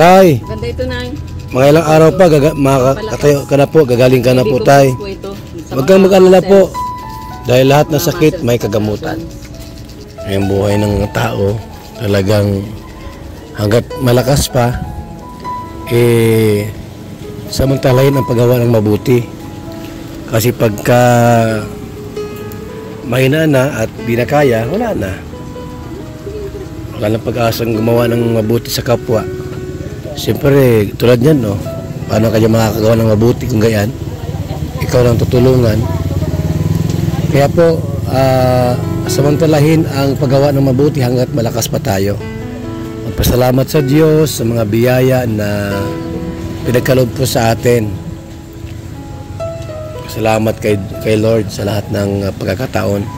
Tay, Ganda ito, Nay. mga ilang araw pa, makakatayo ka na po, gagaling ka na po, Tay. Huwag kang mag-alala po. Dahil lahat ng sakit, may kagamutan. Ang buhay ng tao, talagang hanggat malakas pa, samantalahin ang paggawa ng mabuti. Kasi pagka mahina na at di na kaya, wala na. Wala nang pag-asang gumawa ng mabuti sa kapwa. Siyempre, tulad yan, no? Paano kaya makakagawa ng mabuti kung gayan? Ikaw lang tutulungan. Kaya po, samantalahin ang paggawa ng mabuti hanggat malakas pa tayo. Magpasalamat sa Diyos sa mga biyaya na pinagkaloob po sa atin. Salamat kay Lord sa lahat ng pagkakataon.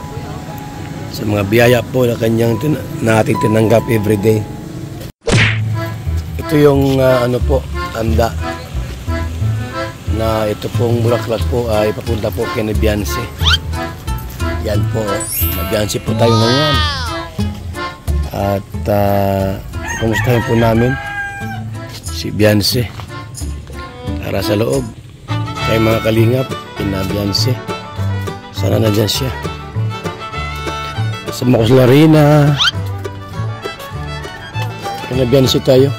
Sa mga biyaya po na nating tinanggap everyday. Ito yung ano po, tanda na ito pong bulaklak po ay papunta po kay Beyonce. Yan po, Beyonce po tayo ngayon. At kumustahin po namin si Beyonce para sa loob kay mga kalingap na Beyonce. Sana nandyan siya. Sa Marcos Larina kay Beyonce tayo.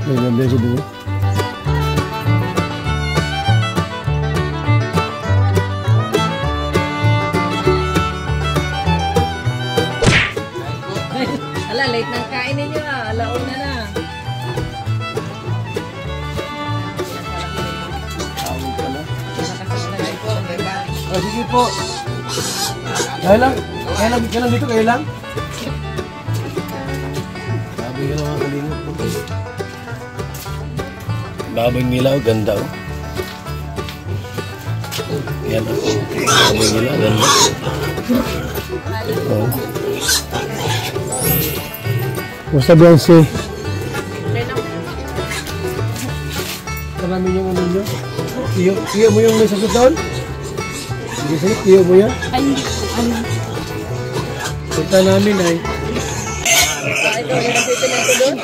Kay Beyonce doon. Ala, late nang kain ninyo ah. Alauna na. Oh, sige po. Kaya lang dito, kaya lang. Sabi ka naman kalingap po. Baboy nila, ganda oh. Yan ako. Baboy nila, ganda. Oh. Basta Beyonce. Marami yung ano nyo. Iyo mo yung may sakit doon? Sige sakit, iyo mo yan? Ay, ano? Punta namin ay. Ikaw yung nagpipinag ko doon?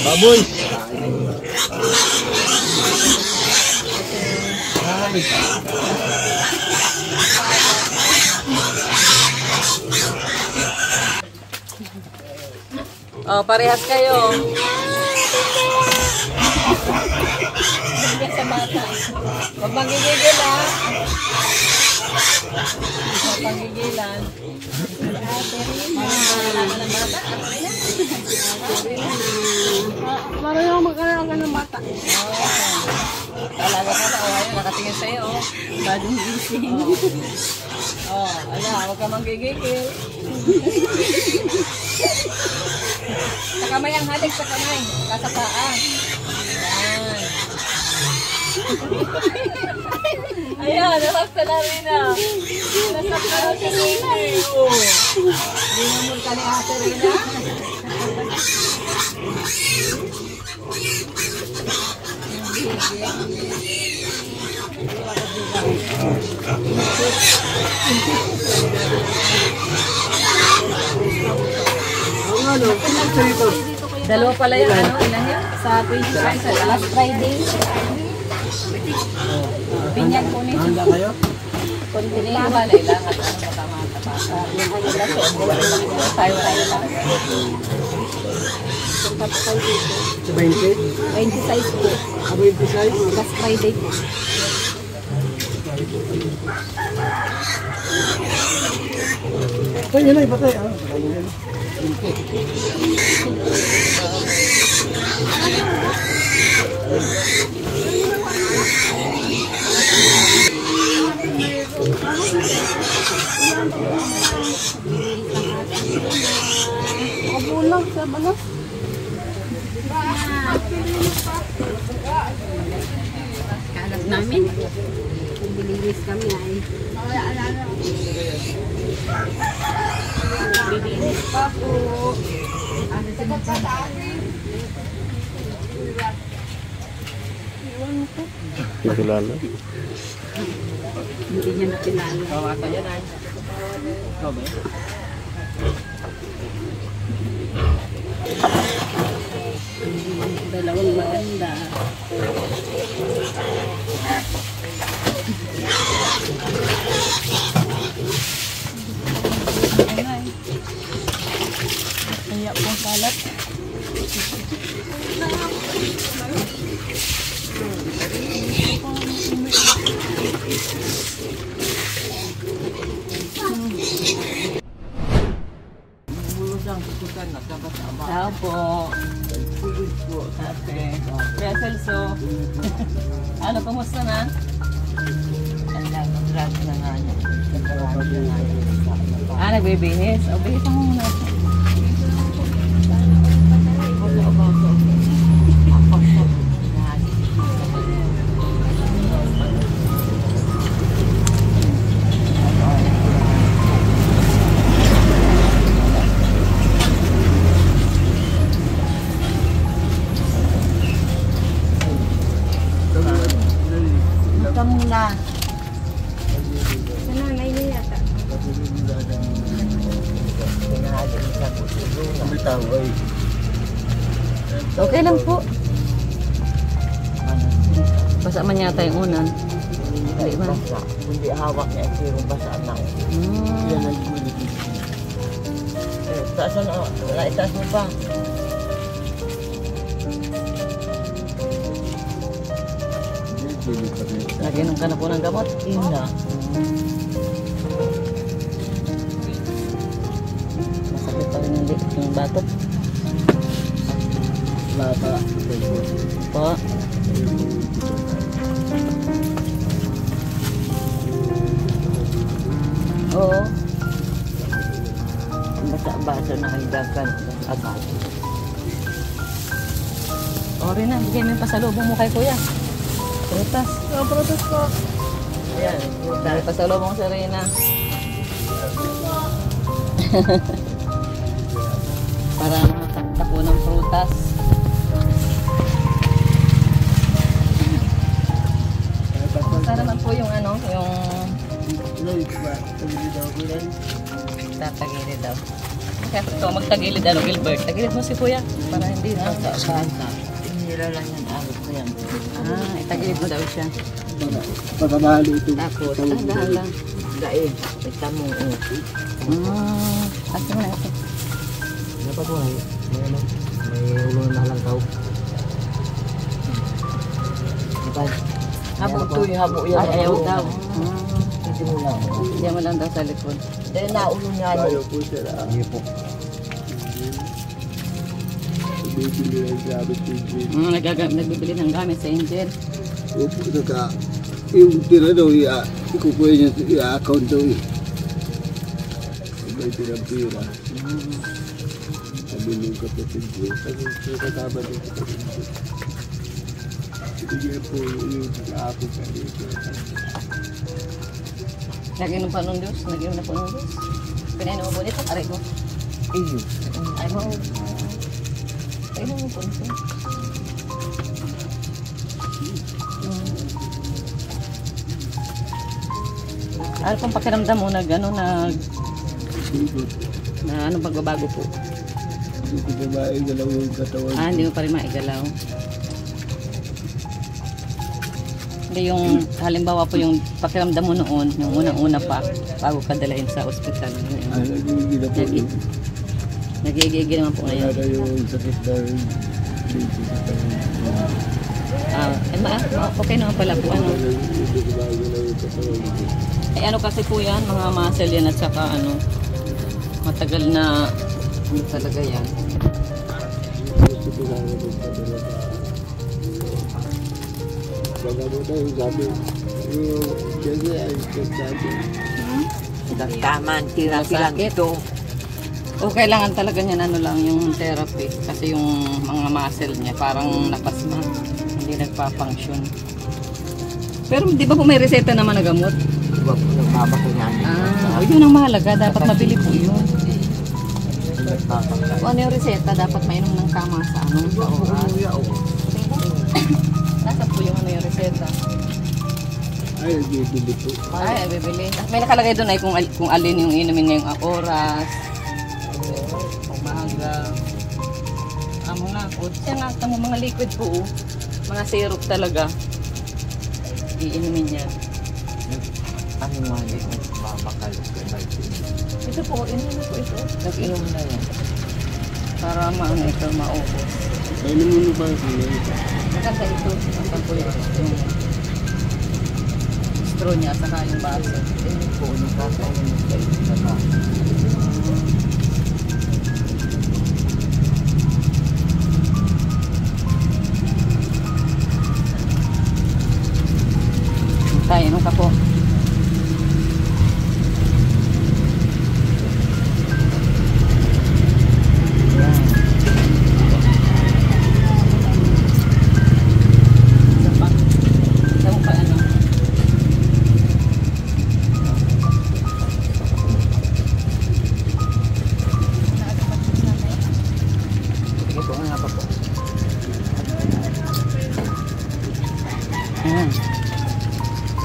Baboy! Oh, parehas kayo. Sa bata. Huwag magigigil ha. Huwag magigilan. Marunong magkaroon ka ng bata. Talaga ka na. Oh, ayun, nakatingin sa'yo. Oh. Badong gising. Oh, ala, huwag ka magigigil. Sa kamay ang halik, sa kamay. Sa paa. Yan. Ayan, nasakta na rin ah. Nasakta na si Rina. Dinamol ka ni Ate Rina. Dalawa pala yung ano, inahin? Sa 25, sa last Friday. Pinyag po nito. Handa kayo? Continue ba na ilang at ano matamata pa. Yung ano lang so, tayo talaga. Sa 20? 26 po. 26? Last Friday po. Ay, yun ay, patay ah. Kabulang sa balas. Kalat namin. Bililis kami ay. Bibinis pa po. Kilala. Hindi niya nakilala. Kawasan yan ay. Ikaw ba? Dalawang maganda. Kaya pong kalat. Tao po. Ate. Kuya Celso. Ano, kumusta na? Nagbibihis. O, bihis mo muna. Ito muna. Sa nanay niya yata. Okay lang po. Basa man yata yung unan. Hindi ba? Hindi hawak niya ang sirong basa na. Yan ang gulit. Taas na, wala itaas mo pa. Naginom ka na po ng gamot. Yun na. Masakit pa rin yung batok. Bata. Po. Oo. Basa-basa na hidagan. Agad. O rin na, bigay mo yung pasalubong mo kay kuya. Prutas. Prutas po. Ayan. Dahil pasalubong sa Rina. Para makakanta po ng prutas. Basta naman po yung ano, yung tatagilid daw. Kaya ito, magtagilid ano, Gilbert. Tagilid mo si kuya para hindi na. Basa. Tinira lang yan. Agad ko yan. Itagilid mo daw siya. Pagkabali ito. Tapos, dahan lang. Daig. Ito mo. Kasi mo na ito. Dapat mo ay may ulo na lang tao. Habo ito yung habo yan. Ayaw daw. Hindi mo lang. Diyan mo lang daw sa likod. Dahil naulo niya. Ayaw po sila. Hindi po. Nagbibili ng gamit sa Angel. Opo, saka yung tira daw, ikukuha niya sa account daw eh. May tira-pira. Sabi nung kapatid ko, sabi ko kasama din sa kapatid ko. Sige po, yung ako ka dito. Nag-inom pa ng Diyos. Nag-inom na po ng Diyos. Pinainom mo po dito. Aray ko. Iyo. Ay mo. Painom mo po nito. Ano pong pakiramdam mo na gano'n na anong pagbabago po? Hindi ko ba maigalaw yung katawan. Hindi mo pa rin maigalaw. Hindi yung halimbawa po yung pakiramdam mo noon, yung unang-una pa, bago ka dalahin sa ospital. Nagigila po yun. Nagigigil naman po ngayon. Wala yung sakit na rin. Dito sa tayo. Okay naman pala po. Ano? Hindi ko maigalaw yung katawan. Ay ano kasi po yan, mga muscle yan at saka ano, matagal na ano talaga yan. Gusto ko lang yung padala sa... Baga mo tayo, sabi. Yung kasi ay sabi. Nagtaman. Tira-tira lang Masakit. ito. O kailangan talaga niyan ano lang yung therapy kasi yung mga muscle niya parang napasma, hindi nagpa-function. Pero di ba po may reseta naman na gamot? Diba po nagbaba ko yan. Yun ang mahalaga, dapat mabili po yun. Nagbaba. Kung ano yung reseta, dapat mainom ng tama sa ano, sa oras. Nasa po yung ano yung reseta. Ay, bibili po. Ay, bibili. May nakalagay doon ay kung alin yung inumin niya yung oras. talaga. Mga siya nga tamo mga liquid po. Mga syrup talaga. Iinumin niya. Ano nga din, babakal ko na ito. Ito po, inumin po ito. Nag-inom na yan. Para maano ito, maubos. Ay, namuno ba ito? Maganda ito. Ang po yung straw niya, saka yung baso. Ito po, nakakainin mo sa ito na ba? Tayo, ano ka po?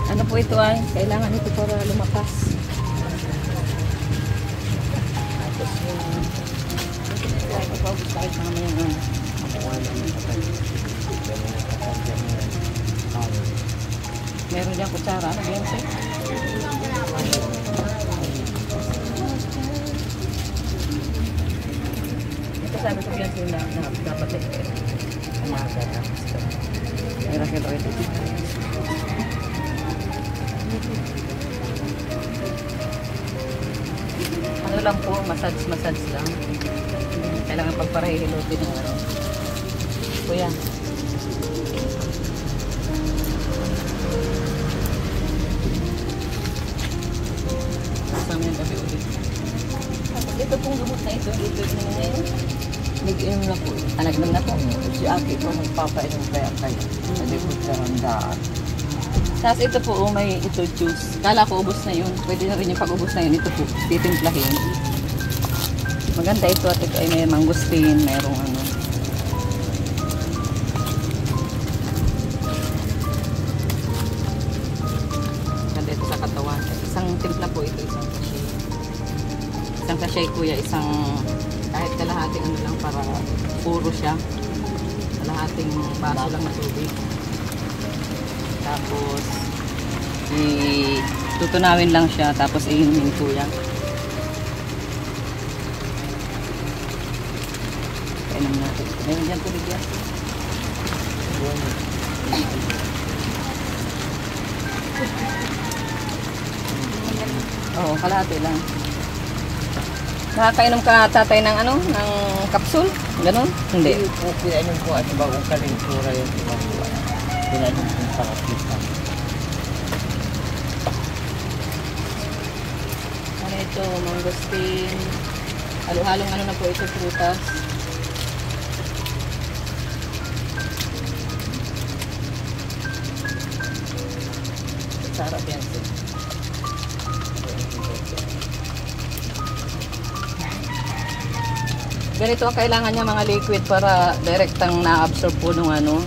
Ano po ito ay? Kailangan ito para lumakas. Tapos yung kahit papaubos kahit mamaya yung meron dyan kutsara. Ano yan sir? Ito sabi ko yan sir na dapat ito. Umaga na. Meron sila ito. Ano lang po, massage lang. Kailangan pagparehilutin ng ano. Kuya. Kasama yung gabi ulit. Ito pong gamot na ito, ito yung ngayon. Nag-inom na po. Nag-inom na po. Si Aki po nagpapainom kaya kayo. Hindi po siya randaan. Tapos ito po, may ito juice. Kala ko ubos na yun. Pwede na rin yung pag-ubos na yun. Ito po, titimplahin. Maganda ito at ito ay may mangustin, mayroong ano. Maganda ito sa katawan. Isang timpla po ito, isang sachet. Isang sachet kuya, isang kahit kalahating ano lang para puro siya. Kalahating baso lang na tubig. Tapos tutunawin lang siya tapos iinumin kuya. Kainom natin. Meron dyan tubig yan. Oo, kalahati lang. Nakakainom ka tatay ng ano? Ng kapsul? Ganon? Hindi. Hindi po, pinainom ko at bagong kalintura yung ibang buwan. Pinainom ko sa kapitan. Ano ito? Mangosteen. Halo-halong ano na po ito, prutas. Sarap yan sir. Ganito ang kailangan niya mga liquid para direktang na-absorb po nung ano,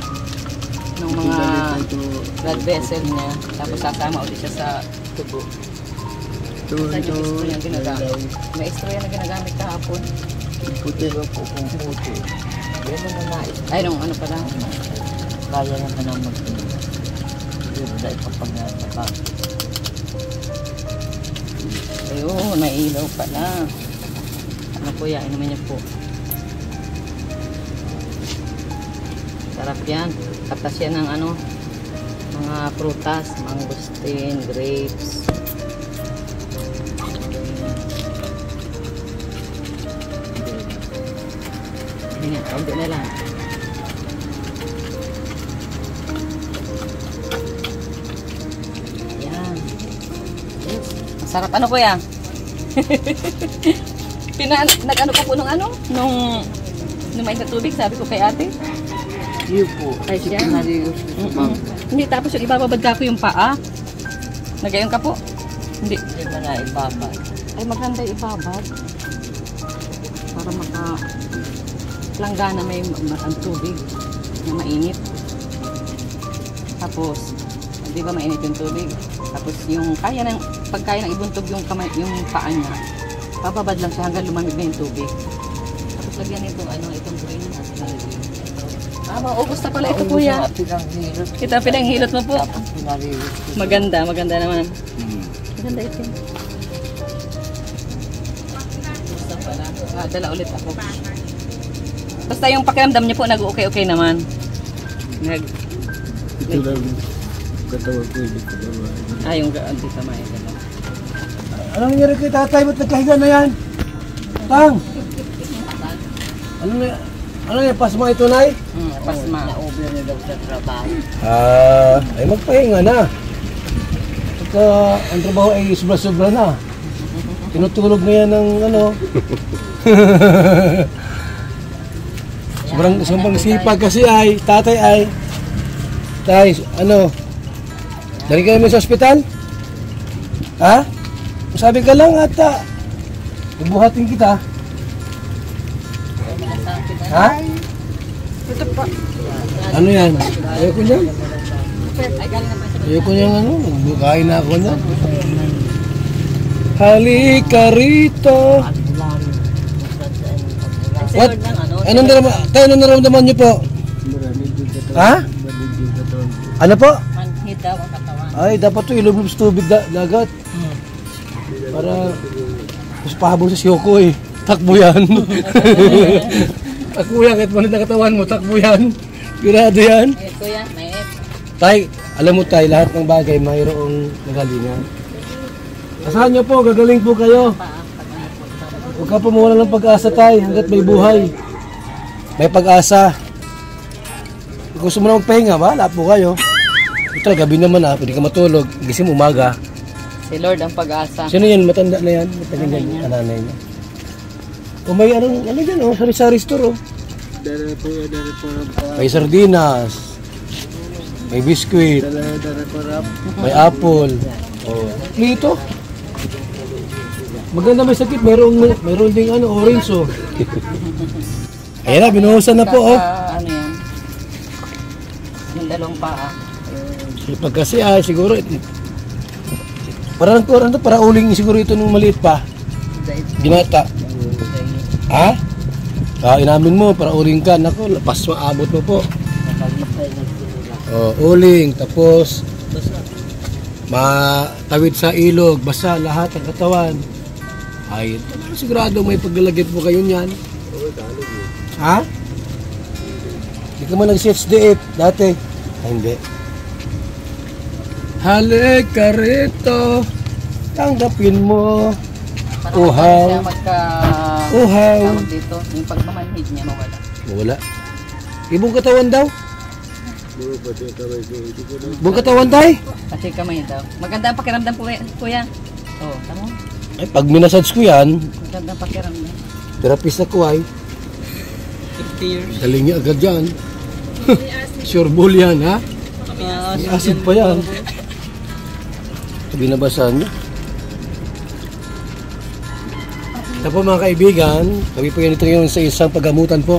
nung mga blood vessel niya. Tapos sasama ulit siya sa tubo. Saan yung estro niya ginagamit? May estro yan na ginagamit kahapon. Puti ba po kung puti? Yan naman nais. Ay, nung ano pala. Kaya naman ang mag-inom. Hindi mo dahil kapag nasa. Ayun, nailaw pala. Ano po yan? Inumin niyo po. Sarap yan. Katas yan ng ano, mga prutas, mangosteen, grapes. Hindi nga, kaunti na lang. Yan. Masarap. Ano po yan? Nag-ano ko po nung ano? Nung may na tubig, sabi ko kay ate. Yun po. Ay, siya. Naligo siya sa bang. Hindi, tapos yung ibababad ka ko yung paa. Nagayon ka po? Hindi. Hindi mo na ibabay. Ay, maganda ibabad. Para langgana may ang tubig na mainit. Tapos, di ba mainit yung tubig? Tapos yung pagkaya ng ibuntog yung kamay, yung paa niya, bababad lang siya hanggang lumamig na yung tubig. Tapos Lagyan ito, itong green. Maubos na pala ito, kuya. Pinanghilot. Ito ang pinanghilot mo po. Tapos pinalilot. Maganda naman. Maganda ito. Basta pala. Dala ulit ako. Basta yung pakiramdam niyo po, nag-okay naman. Ito lang katawan ko, hindi ko naman. Yung hindi kamay. Anong nangyari kay tatay? Ba't nagkahiga na yan? Tang! Ano yan? Pasma ito, Nay? Pasma. Na-over na daw sa trabaho. Ay magpahinga na. Pagka ang trabaho ay sobra-sobra na. Tinutulog na yan ng sobrang sipag kasi ay, tatay ay. Tay, dali ka namin sa ospital? Ha? Sabi ka lang ata. Bubuhatin kita. Ha? Ano yan? Ayoko niyan. Ayoko niyan Kain na ako niyan. Halika rito. What? Anong naramdaman niyo po? Ha? Ano po? Manhid daw ang katawan. Ay, dapat to ilublob sa tubig dagat. Para mas pahabol sa siyoko eh. Takbo yan. Takbo yan, kahit manit na katawan mo, takbo yan. Pirado yan. Kuya, may Tay, alam mo tay, lahat ng bagay mayroong nagalingan. Asahan niyo po, gagaling po kayo. Huwag ka po mawala ng pag-asa tay, hanggat may buhay. May pag-asa. Kung gusto mo na magpahinga, wala po kayo. Ito, gabi naman pwede ka matulog, gising umaga. Si Lord ang pag-asa. Sino yan? Matanda na yan? Matanda yan, nanay niya. O may dyan, sari-sari store Dala po May sardinas. May biskuit. Dala po rap. May apple. Lito. Maganda may sakit. Mayroon ding orange Ayan na, binuhusan na po Ano yan? Yung dalawang paa. Pag kasi siguro para uling siguro ito nung maliit pa. Binata. Ha? Inamin mo para uling ka. Naku, lapas maabot mo po. Uling, tapos matawid sa ilog, basa lahat ang katawan. Ay, sigurado may paglalagyan po kayo niyan. Ha? Hindi ka man nag-CHDF dati. Ay, hindi. Halika rito, tanggapin mo. Uhaw. Uhaw. Dito, yung pagmamanhid niya mawala. Wala. Ibong katawan daw? Ibong katawan tayo? Kasi kamay daw. Maganda ang pakiramdam po, kuya. Tama. Ay, pag minasage ko yan, Maganda ang pakiramdam. therapist ako ay. 50 years. Galing niya agad yan. Sure bull yan, ha? May acid pa yan. Binabasahan niya. Ito po mga kaibigan, kami po yan ito ngayon sa isang paggamutan po.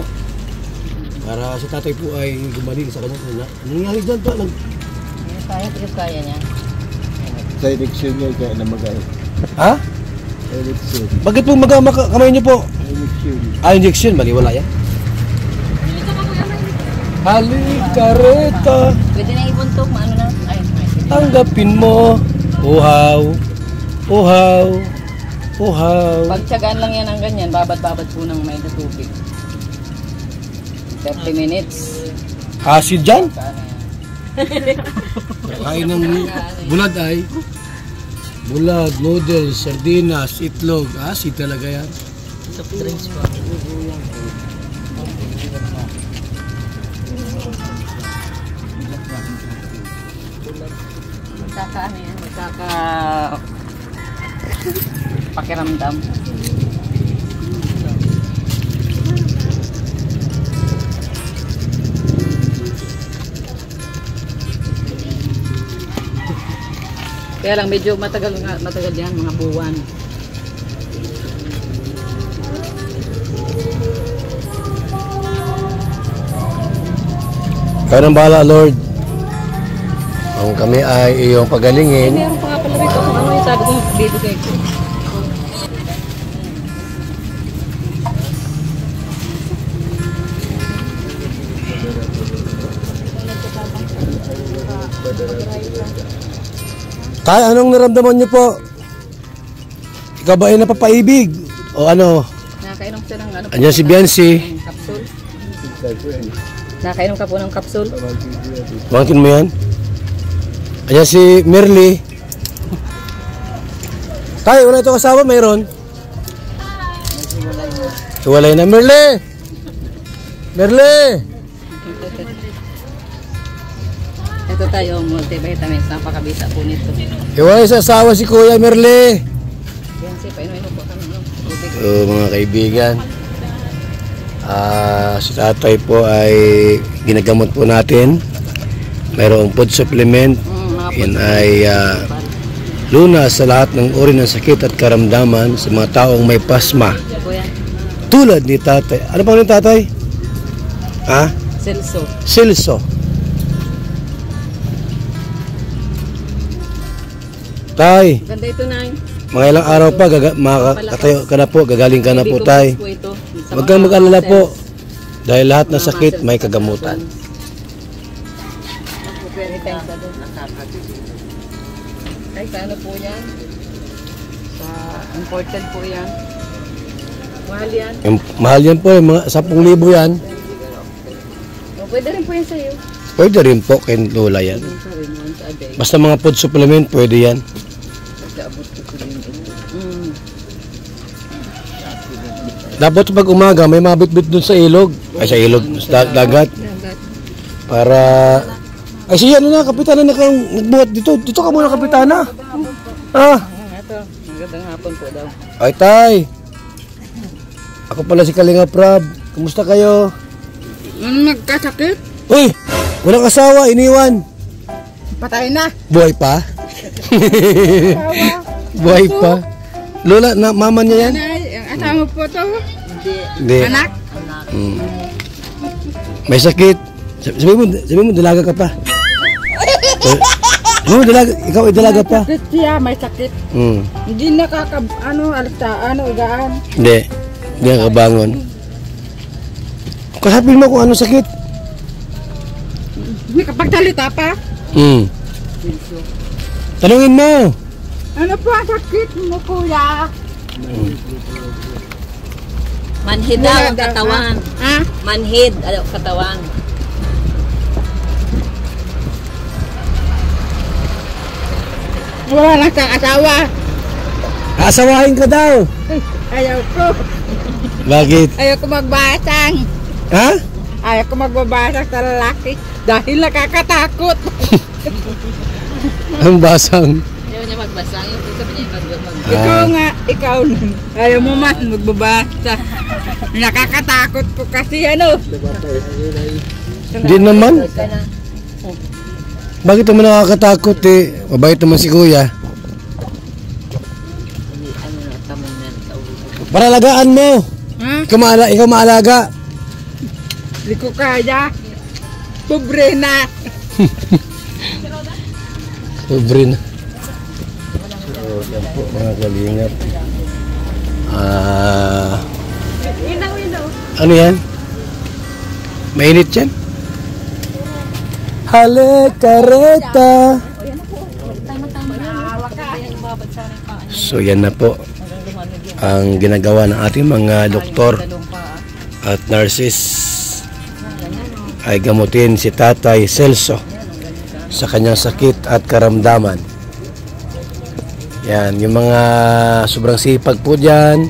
Para si tatay po ay gumaling sa kanya. Ano nangyari dyan po? Kaya niya. Sa eleksyon niya, kaya na mag-ay. Ha? Eleksyon. Bakit po kamay niyo po? Eleksyon. Injection, mali wala yan. Halika rito, Pwede na ibuntok, maano na. tanggapin mo. Uhaw, uhaw, uhaw. Pagtsagaan lang yan ng ganyan, babad-babad po ng may tubig. 30 minutes. Acid dyan? Kaano yan? Kain ng bulad ay. Bulad, noodles, sardinas, itlog. Acid talaga yan. Soft drinks po. Magkakaano yan? Pakiramdam. Kaya lang medyo matagal yan, mga buwan. Kaya nang bahala, Lord. Kung kami ay iyong pagalingin, Meron pa nga pala rito kung ano yung sabi ko dito kay Tay, anong naramdaman niyo po? Ikaw ba ay napapaibig? O ano? Nakainom siya ng ano? Andiyan si Biancy. Kapsul. Nakainom ka po ng kapsul? Bangkin mo yan? Andiyan si Merly. Tay, wala ito kasama, mayroon? Hiwalay na. Merly! Merly! Ito tayo, multivitamins. Napakabisa po nito. Hiwalay sa asawa si Kuya Merly. Yan siya, painuin mo po kami ng tubig. So, mga kaibigan, si tatay po ay ginagamot po natin. Mayroong food supplement. Yan ay lunas sa lahat ng uri ng sakit at karamdaman sa mga taong may pasma. Tulad ni tatay. Ano pa ni tatay? Ha? Celso. Silso. Tay, Ganda ito na. mga ilang araw pa makakatayo ka na po, gagaling ka na po tay. Huwag kang mag-alala po. Dahil lahat ng sakit may kagamutan. Ay, sa ano po yan? Sa important po yan. Mahal yan. Mahal yan po, mga 10,000 yan. O, pwede rin po yan sa'yo. Pwede rin po kay Lola yan. Sa rin, once a day. Basta mga food supplement, pwede yan. Kasi abot ko po rin ito. Dapat pag umaga, may mabitbit dun sa ilog. Ay, sa ilog, sa dagat. Para... Ay, siya na, kapitana na kang nagbuhat dito. Dito ka muna, kapitana. Ah. Ito, magandang hapon po daw. Ay, tay. Ako pala si Kalinga Prab. Kumusta kayo? Nagkasakit? Uy! Walang asawa, iniwan. Patay na. Buhay pa? Buhay pa? Lola, mama niya yan? Ang asawa po to. Hindi. Anak? May sakit. Sabi mo, dalaga ka pa. Sabi mo, dalaga, ikaw ay dalaga pa. Sakit siya, may sakit. Hindi igaan. Hindi. Hindi ka kabangon. Kasapin mo kung ano sakit. May kapagsalita pa. Tanungin mo. Ano po ang sakit mo, kuya? Manhid daw ang katawan. Ha? Manhid, katawan. Wala lang kang asawa. Asawahin ka daw. Ayaw ko. Bakit? Ayaw ko magbasang. Ha? Ayaw ko magbabasang sa lalaki. Dahil nakakatakot. Ang basang. Ayaw niya magbasang. Yung sabi niya magbasang. Ikaw nga, ikaw nun. Ayaw mo man magbabasa. Nakakatakot ko kasi ano. Hindi naman. Bakit naman nakakatakot eh? Mabait naman si kuya. Para alagaan mo. Ha? Ikaw maalaga. Hindi ko kaya. Pobre na. Pobre na. So, yan po mga kalingap. Ano yan? Mainit yan? Halekareta. So yan na po ang ginagawa ng ating mga doktor at nurses ay gamutin si Tatay Celso sa kanyang sakit at karamdaman. Yan, yung mga sobrang sipag po dyan,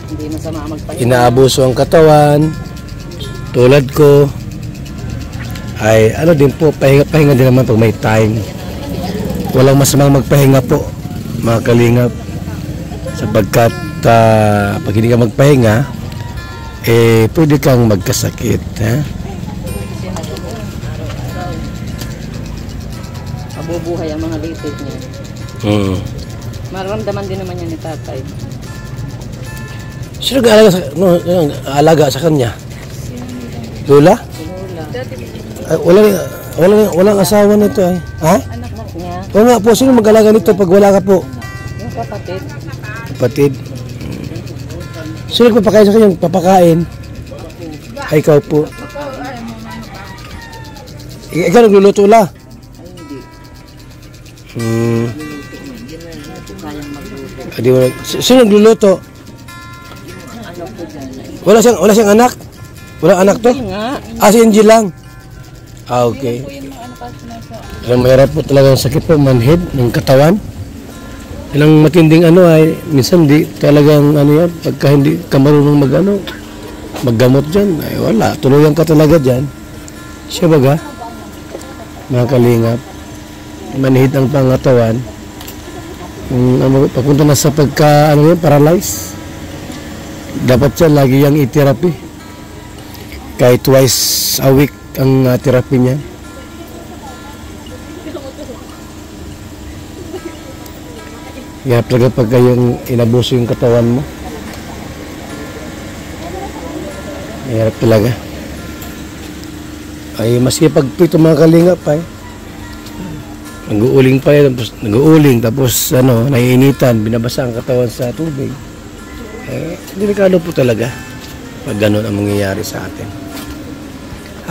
Hindi masama magpahinga. inaabuso ang katawan, tulad ko, ay ano din po, pahinga din naman pag may time. Walang masamang magpahinga po, mga kalingap, sapagkat pag hindi ka magpahinga, eh pwede kang magkasakit. Ha? Mabubuhay ang mga litig niya. Maramdaman din naman yan ni tatay. Sino alaga sa kanya? Lola? Ay, walang asawa nito ay. Ha? Anak niya, Oo nga po, sino mag-alaga nito pag wala ka po? yung kapatid. Kapatid. Sino nagpapakain sa kanya? Papakain? Ay, ikaw po. Ikaw nagluluto la? Ay, hindi. Luluto mo. Hindi mo na natin kayang magluto. Di mo, sino nagluluto? Ano po dyan? Wala siyang anak? Wala anak to? Nga. Si Angel lang. Okay. Alam, mahirap po talaga ang sakit po, manhid ng katawan. Ilang matinding ay minsan di talagang yan, pagka hindi ka marunong maggamot dyan, ay wala, tuluyan ka talaga dyan. Siya baga, mga kalingap, manhid ang pangatawan, papunta na sa pagka, paralyze. Dapat siya lagi yung i-therapy. Kahit twice a week ang therapy niya. Kaya talaga pag kayong inabuso yung katawan mo, mahirap talaga. Ay, maski pag ito mga kalingap nag-uuling pa yan, tapos naiinitan, binabasa ang katawan sa tubig. Delikado po talaga pag gano'n ang mangyayari sa atin.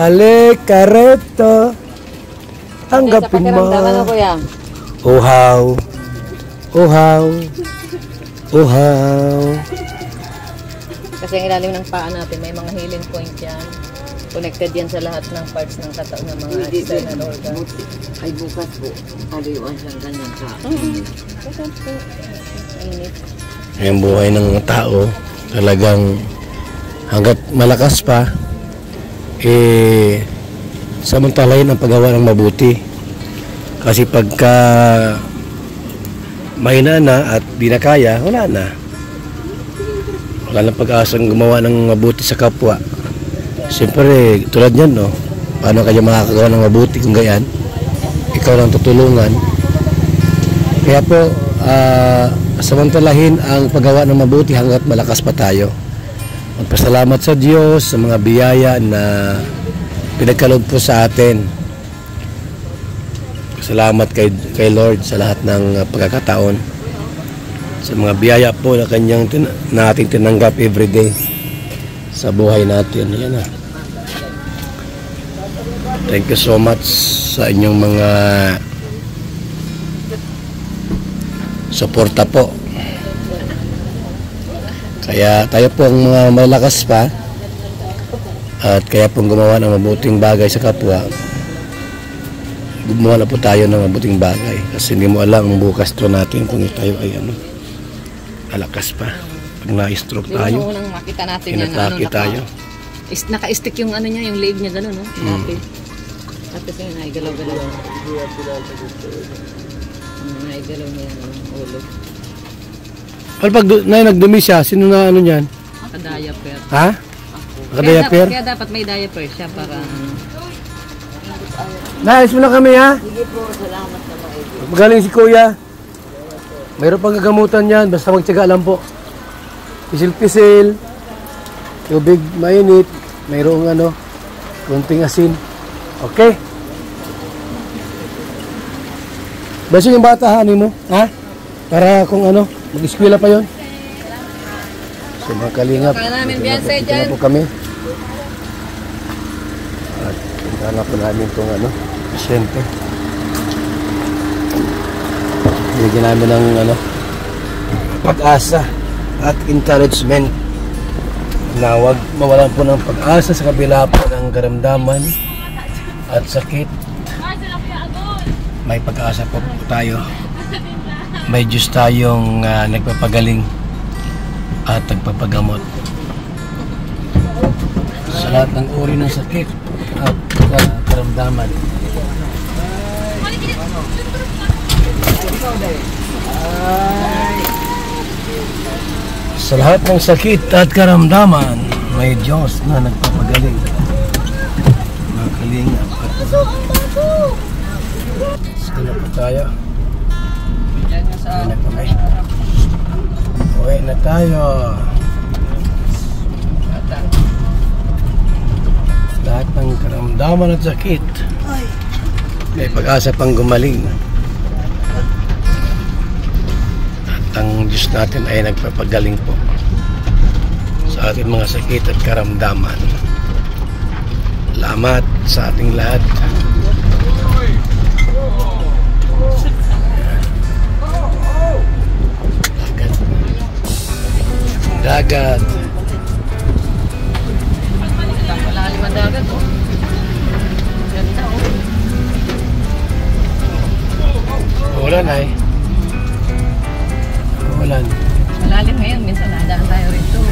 Halik, kareto, tanggapin mo. Ano, kuya? Uhaw. Uhaw. Uhaw. Kasi ang ilalim ng paa natin, may mga healing point yan. Connected yan sa lahat ng parts ng katawan ng mga external organ. Ay bukas po. Kaliwan siyang ganyan ka. Yung buhay ng tao, talagang hanggat malakas pa, samantalahin ang paggawa ng mabuti. Kasi pagka mahina na at di na kaya, wala na. Wala nang pag-asang gumawa ng mabuti sa kapwa. Siyempre, tulad yan, paano kaya makakagawa ng mabuti kung gayan? Ikaw lang tutulungan. Kaya po, samantalahin ang paggawa ng mabuti hanggat malakas pa tayo. Magpasalamat sa Diyos sa mga biyaya na pinagkaloob po sa atin. Salamat kay Lord sa lahat ng pagkakataon. Sa mga biyaya po na kanyang nating tinanggap everyday sa buhay natin. Yan na. Thank you so much sa inyong mga suporta po. Kaya tayo po ang mga malakas pa at kaya pong gumawa ng mabuting bagay sa kapwa. Gumawa na po tayo ng mabuting bagay kasi hindi mo alam ang bukas to natin kung tayo ay alakas pa. Pag na-stroke tayo, Yung unang makita natin yan, inatake tayo. Naka-stick yung niya, yung leg niya gano'n, no? Dati. Tapos yung naigalaw-galaw. Naigalaw niya yung ulo. Pero pag nagdumi siya, sino na niyan? Naka-diaper. Ha? Naka-diaper? Kaya dapat may diaper siya para Nais mo na kami, ha? Sige po, salamat sa mga Magaling si Kuya. Mayroon pang gagamutan yan. Basta magtiyaga lang po. Pisil-pisil. Tubig mainit. Mayroong kunting asin. Okay? Basta yung bata, hanin mo. Ha? Para kung mag-eskwela pa yon. So mga kalingap. Kaya namin Beyonce dyan. po kami. At puntahan na po namin itong pasyente. Bigyan namin ng pag-asa at encouragement na huwag mawalan po ng pag-asa sa kabila po ng karamdaman at sakit. May pag-asa po tayo. May Diyos tayong nagpapagaling at nagpapagamot sa lahat ng uri ng sakit at karamdaman. Sa lahat ng sakit at karamdaman, may Diyos na nagpapagaling. Mga kalingap. Sige na po tayo. Uwi na tayo. Lahat ng karamdaman at sakit, may pag-asa pang gumaling. Ang Diyos natin ay nagpapagaling po sa ating mga sakit at karamdaman. Salamat sa ating lahat. dagat. Ang malalim ang dagat, oh. Ganda, oh. Ulan ay. Ulan. Malalim ngayon, minsan nadaan tayo rito.